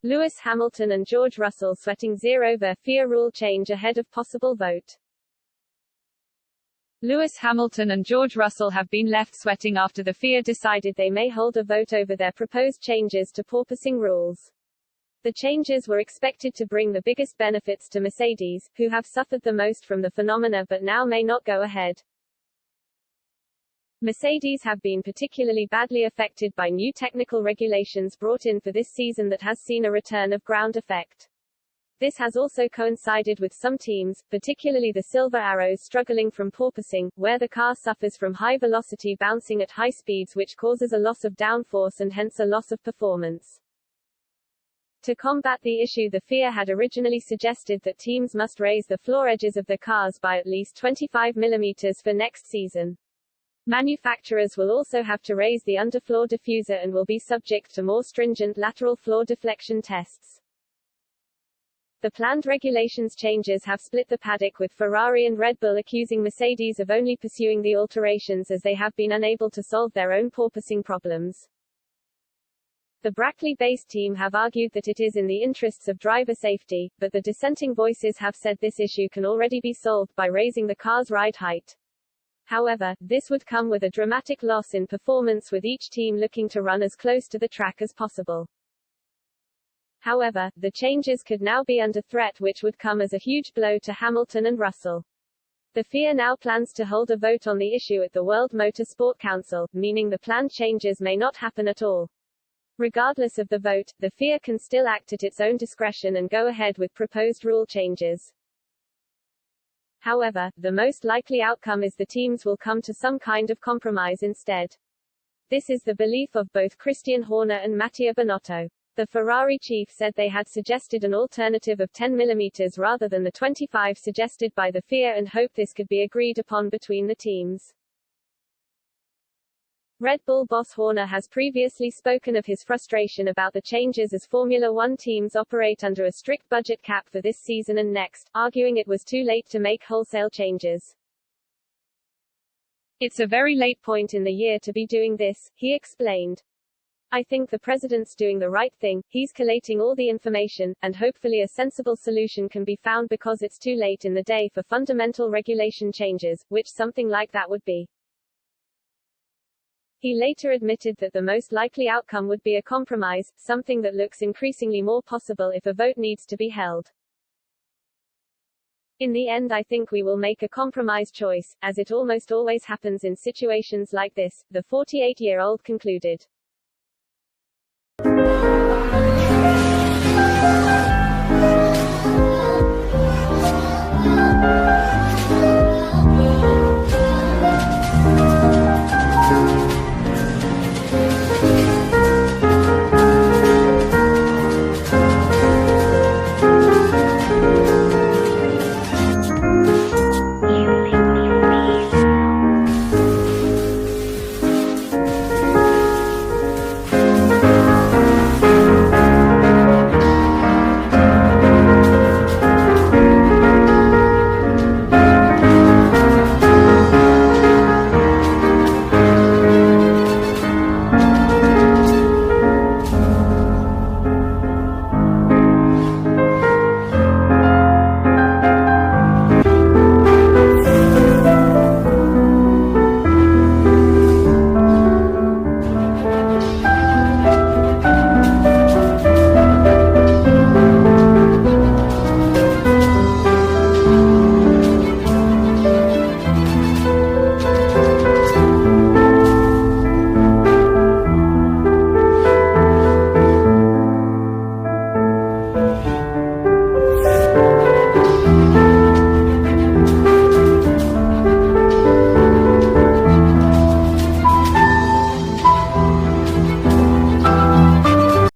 Lewis Hamilton and George Russell sweating 𝗟𝗲𝘂𝘴𝗲 rule change ahead of possible vote. Lewis Hamilton and George Russell have been left sweating after the FIA decided they may hold a vote over their proposed changes to porpoising rules. The changes were expected to bring the biggest benefits to Mercedes, who have suffered the most from the phenomena but now may not go ahead. Mercedes have been particularly badly affected by new technical regulations brought in for this season that has seen a return of ground effect. This has also coincided with some teams, particularly the Silver Arrows, struggling from porpoising, where the car suffers from high velocity bouncing at high speeds, which causes a loss of downforce and hence a loss of performance. To combat the issue, the FIA had originally suggested that teams must raise the floor edges of their cars by at least 25 mm for next season. Manufacturers will also have to raise the underfloor diffuser and will be subject to more stringent lateral floor deflection tests. The planned regulations changes have split the paddock, with Ferrari and Red Bull accusing Mercedes of only pursuing the alterations as they have been unable to solve their own porpoising problems. The Brackley-based team have argued that it is in the interests of driver safety, but the dissenting voices have said this issue can already be solved by raising the car's ride height. However, this would come with a dramatic loss in performance, with each team looking to run as close to the track as possible. However, the changes could now be under threat, which would come as a huge blow to Hamilton and Russell. The FIA now plans to hold a vote on the issue at the World Motorsport Council, meaning the planned changes may not happen at all. Regardless of the vote, the FIA can still act at its own discretion and go ahead with proposed rule changes. However, the most likely outcome is the teams will come to some kind of compromise instead. This is the belief of both Christian Horner and Mattia Binotto. The Ferrari chief said they had suggested an alternative of 10 mm rather than the 25 suggested by the FIA and hope this could be agreed upon between the teams. Red Bull boss Horner has previously spoken of his frustration about the changes as Formula One teams operate under a strict budget cap for this season and next, arguing it was too late to make wholesale changes. "It's a very late point in the year to be doing this," he explained. "I think the president's doing the right thing, he's collating all the information, and hopefully a sensible solution can be found because it's too late in the day for fundamental regulation changes, which something like that would be." He later admitted that the most likely outcome would be a compromise, something that looks increasingly more possible if a vote needs to be held. "In the end, I think we will make a compromise choice, as it almost always happens in situations like this," the 48-year-old concluded.